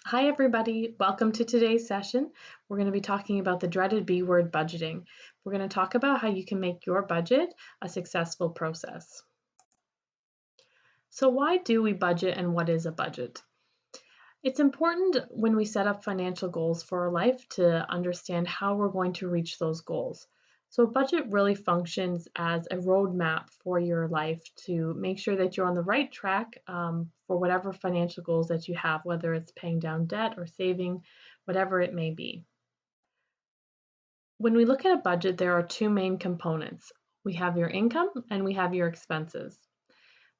Hi, everybody. Welcome to today's session. We're going to be talking about the dreaded B word, budgeting. We're going to talk about how you can make your budget a successful process. So, why do we budget and what is a budget? It's important when we set up financial goals for our life to understand how we're going to reach those goals. So, a budget really functions as a roadmap for your life to make sure that you're on the right track for whatever financial goals that you have, whether it's paying down debt or saving, whatever it may be. When we look at a budget, there are two main components. We have your income and we have your expenses.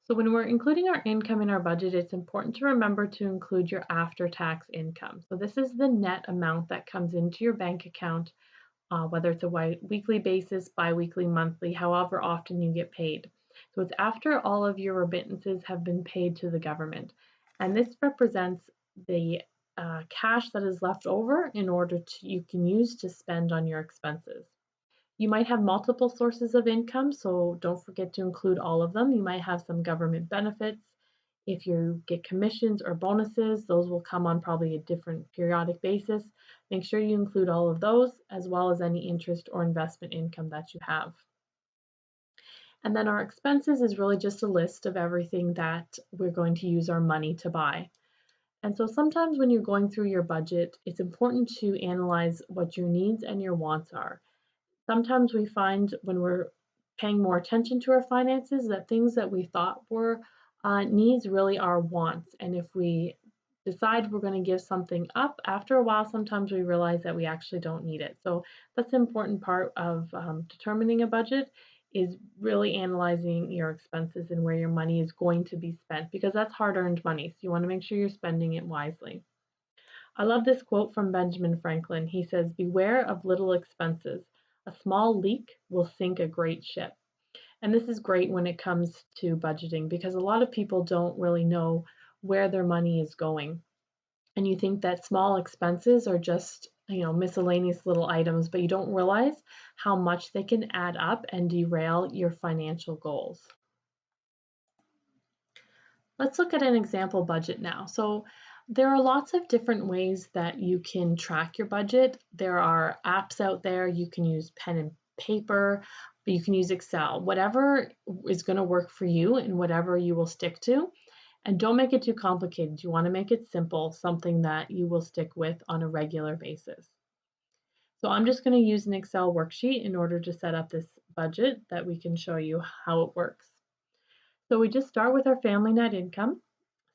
So when we're including our income in our budget, it's important to remember to include your after-tax income. So this is the net amount that comes into your bank account, whether it's a weekly basis, biweekly, monthly, however often you get paid. So it's after all of your remittances have been paid to the government. And this represents the cash that is left over in order to you can use to spend on your expenses. You might have multiple sources of income, so don't forget to include all of them. You might have some government benefits. If you get commissions or bonuses, those will come on probably a different periodic basis. Make sure you include all of those, as well as any interest or investment income that you have. And then our expenses is really just a list of everything that we're going to use our money to buy. And so sometimes when you're going through your budget, it's important to analyze what your needs and your wants are. Sometimes we find when we're paying more attention to our finances that things that we thought were needs really are wants. And if we decide we're going to give something up, after a while, sometimes we realize that we actually don't need it. So that's an important part of determining a budget is really analyzing your expenses and where your money is going to be spent because that's hard-earned money. So you want to make sure you're spending it wisely. I love this quote from Benjamin Franklin. He says, "Beware of little expenses. A small leak will sink a great ship." And this is great when it comes to budgeting because a lot of people don't really know where their money is going. And you think that small expenses are just, miscellaneous little items, but you don't realize how much they can add up and derail your financial goals. Let's look at an example budget now. So there are lots of different ways that you can track your budget. There are apps out there. You can use pen and paper, but you can use Excel, whatever is going to work for you and whatever you will stick to. And don't make it too complicated. You want to make it simple, something that you will stick with on a regular basis. So I'm just going to use an Excel worksheet in order to set up this budget that we can show you how it works. So we just start with our family net income.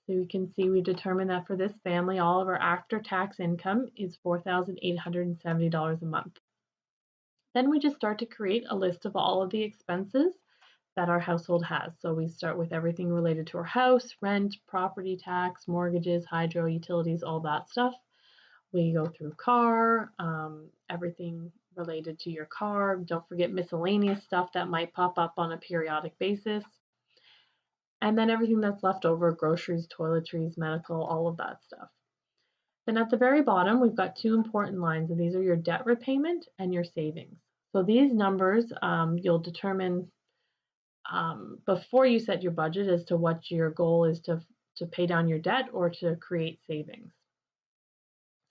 So you can see we determined that for this family, all of our after-tax income is $4,870 a month. Then we just start to create a list of all of the expenses that our household has. So we start with everything related to our house, rent, property tax, mortgages, hydro, utilities, all that stuff. We go through car, everything related to your car. Don't forget miscellaneous stuff that might pop up on a periodic basis. And then everything that's left over, groceries, toiletries, medical, all of that stuff. Then at the very bottom, we've got two important lines, and these are your debt repayment and your savings. So these numbers you'll determine before you set your budget as to what your goal is to pay down your debt or to create savings.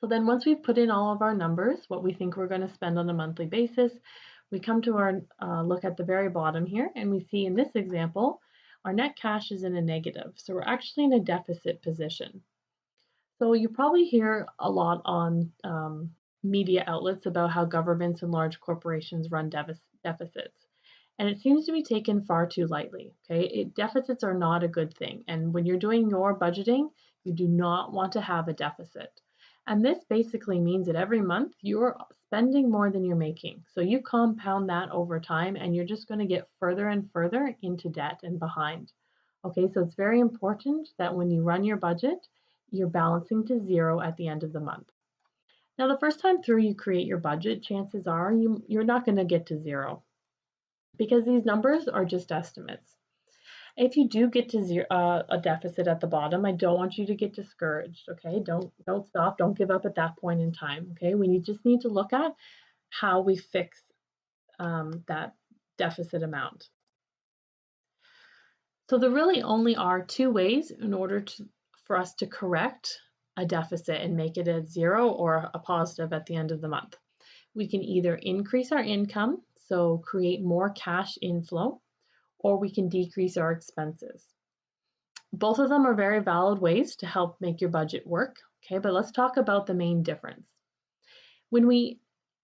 So then once we've put in all of our numbers, what we think we're going to spend on a monthly basis, we come to our look at the very bottom here, and we see in this example, our net cash is in a negative. So we're actually in a deficit position. So you probably hear a lot on media outlets about how governments and large corporations run deficits. And it seems to be taken far too lightly. Okay, deficits are not a good thing. And when you're doing your budgeting, you do not want to have a deficit. And this basically means that every month you're spending more than you're making. So you compound that over time and you're just going to get further and further into debt and behind. Okay, so it's very important that when you run your budget, you're balancing to zero at the end of the month. Now, the first time through you create your budget, chances are you're not going to get to zero because these numbers are just estimates. If you do get to a deficit at the bottom, I don't want you to get discouraged. Okay, don't stop, don't give up at that point in time. Okay, just need to look at how we fix that deficit amount. So there really only are two ways in order for us to correct a deficit and make it a zero or a positive at the end of the month. We can either increase our income, so create more cash inflow, or we can decrease our expenses. Both of them are very valid ways to help make your budget work. Okay, but let's talk about the main difference. When we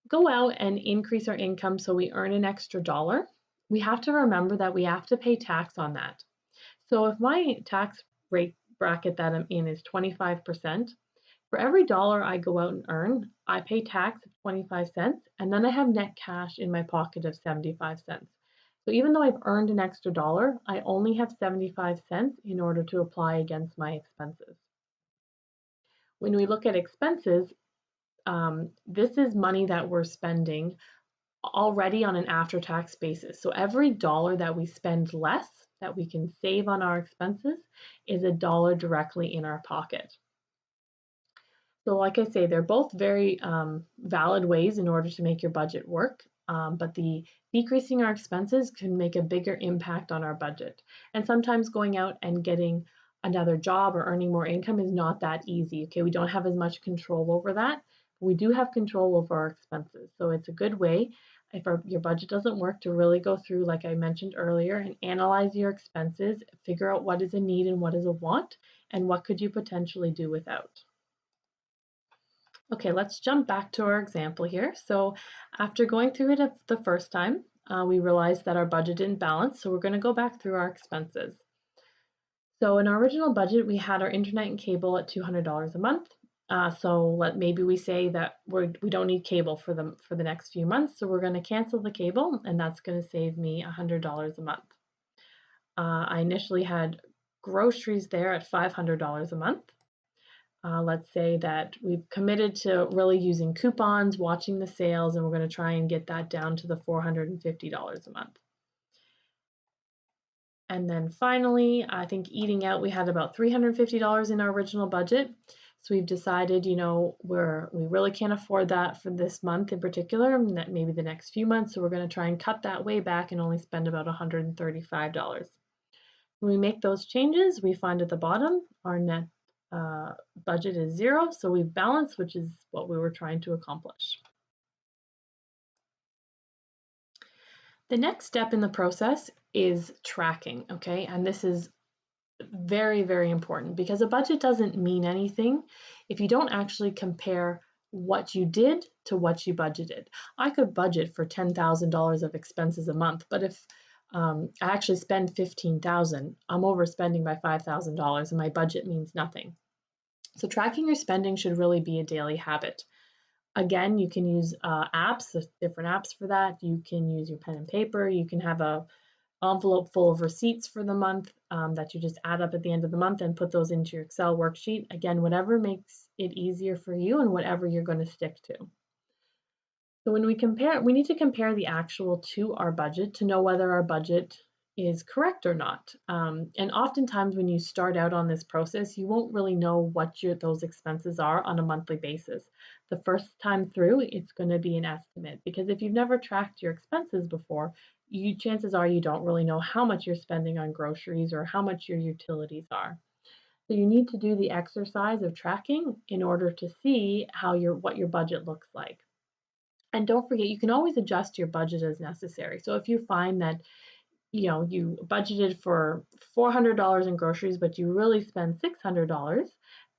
go out and increase our income so we earn an extra dollar, we have to remember that we have to pay tax on that. So if my tax rate bracket that I'm in is 25%, for every dollar I go out and earn, I pay tax of 25 cents, and then I have net cash in my pocket of 75 cents. So even though I've earned an extra dollar, I only have 75 cents in order to apply against my expenses. When we look at expenses, this is money that we're spending already on an after-tax basis. So every dollar that we spend less that we can save on our expenses is a dollar directly in our pocket. So like I say, they're both very valid ways in order to make your budget work, but the decreasing our expenses can make a bigger impact on our budget. And sometimes going out and getting another job or earning more income is not that easy. Okay, we don't have as much control over that. We do have control over our expenses. So it's a good way if your budget doesn't work to really go through, like I mentioned earlier, and analyze your expenses, figure out what is a need and what is a want, and what could you potentially do without. Okay, let's jump back to our example here. So after going through it the first time, we realized that our budget didn't balance, so we're going to go back through our expenses. So in our original budget, we had our internet and cable at $200 a month. So maybe we say that we don't need cable for the next few months, so we're going to cancel the cable, and that's going to save me $100 a month. I initially had groceries there at $500 a month. Let's say that we've committed to really using coupons, watching the sales, and we're going to try and get that down to the $450 a month. And then finally, I think eating out, we had about $350 in our original budget. So we've decided, we really can't afford that for this month in particular, and that maybe the next few months. So we're going to try and cut that way back and only spend about $135. When we make those changes, we find at the bottom our net budget is zero, so we've balanced, which is what we were trying to accomplish. The next step in the process is tracking, okay? And this is very, very important because a budget doesn't mean anything if you don't actually compare what you did to what you budgeted. I could budget for $10,000 of expenses a month, but if I actually spend $15,000, I'm overspending by $5,000 and my budget means nothing. So tracking your spending should really be a daily habit. Again, you can use apps, different apps for that. You can use your pen and paper. You can have an envelope full of receipts for the month that you just add up at the end of the month and put those into your Excel worksheet. Again, whatever makes it easier for you and whatever you're going to stick to. So when we compare, we need to compare the actual to our budget to know whether our budget is correct or not. And oftentimes when you start out on this process, you won't really know what those expenses are on a monthly basis. The first time through, it's going to be an estimate because if you've never tracked your expenses before, chances are you don't really know how much you're spending on groceries or how much your utilities are. So you need to do the exercise of tracking in order to see what your budget looks like. And don't forget, you can always adjust your budget as necessary. So if you find that you budgeted for $400 in groceries, but you really spend $600,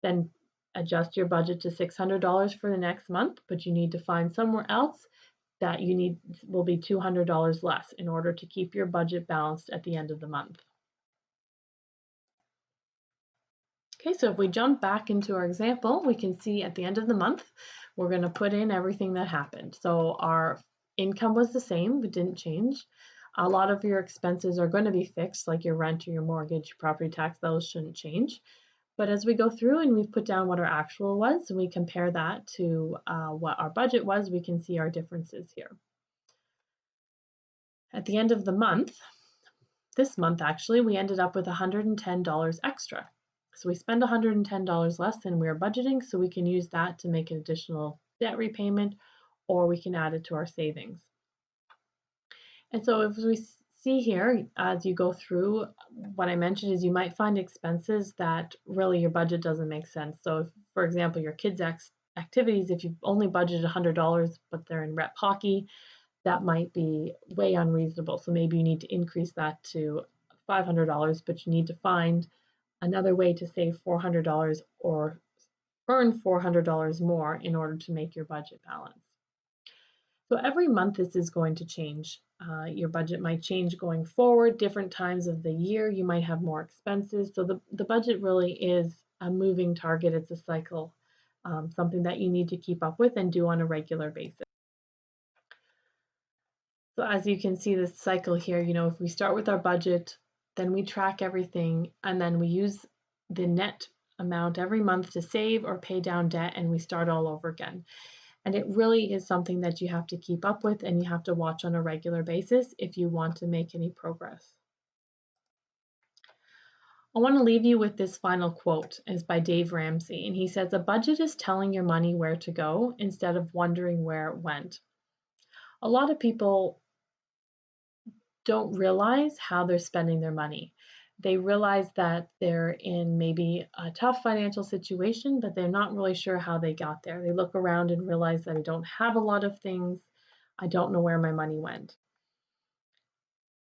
then adjust your budget to $600 for the next month, but you need to find somewhere else that will be $200 less in order to keep your budget balanced at the end of the month. Okay, so if we jump back into our example, we can see at the end of the month, we're going to put in everything that happened. So our income was the same, it didn't change. A lot of your expenses are going to be fixed, like your rent or your mortgage, your property tax, those shouldn't change. But as we go through and we've put down what our actual was, and we compare that to what our budget was, we can see our differences here. At the end of the month, this month actually, we ended up with $110 extra. So we spend $110 less than we are budgeting, so we can use that to make an additional debt repayment, or we can add it to our savings. And so if we see here as you go through, what I mentioned is you might find expenses that really your budget doesn't make sense. So, if, for example, your kids' activities, if you've only budgeted $100, but they're in rep hockey, that might be way unreasonable. So maybe you need to increase that to $500, but you need to find another way to save $400 or earn $400 more in order to make your budget balance. So every month this is going to change. Your budget might change going forward, different times of the year, you might have more expenses. So the budget really is a moving target, it's a cycle, something that you need to keep up with and do on a regular basis. So as you can see this cycle here, if we start with our budget, then we track everything, and then we use the net amount every month to save or pay down debt, and we start all over again. And it really is something that you have to keep up with and you have to watch on a regular basis if you want to make any progress. I want to leave you with this final quote. It's by Dave Ramsey, and he says, "A budget is telling your money where to go instead of wondering where it went." A lot of people don't realize how they're spending their money. They realize that they're in maybe a tough financial situation, but they're not really sure how they got there. They look around and realize that I don't have a lot of things. I don't know where my money went.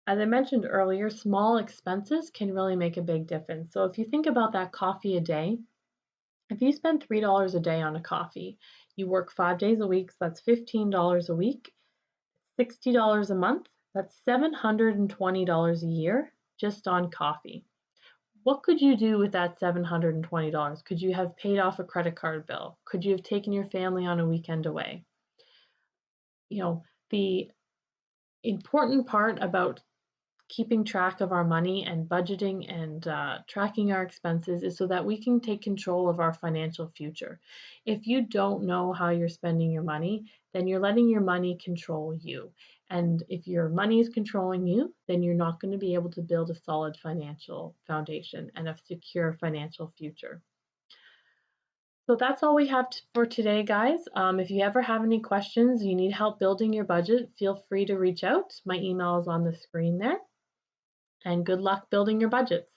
As I mentioned earlier, small expenses can really make a big difference. So if you think about that coffee a day, if you spend $3 a day on a coffee, you work 5 days a week, so that's $15 a week, $60 a month, that's $720 a year just on coffee. What could you do with that $720? Could you have paid off a credit card bill? Could you have taken your family on a weekend away? The important part about keeping track of our money and budgeting and tracking our expenses is so that we can take control of our financial future. If you don't know how you're spending your money, then you're letting your money control you. And if your money is controlling you, then you're not going to be able to build a solid financial foundation and a secure financial future. So that's all we have for today, guys. If you ever have any questions, you need help building your budget, feel free to reach out. My email is on the screen there. And good luck building your budgets.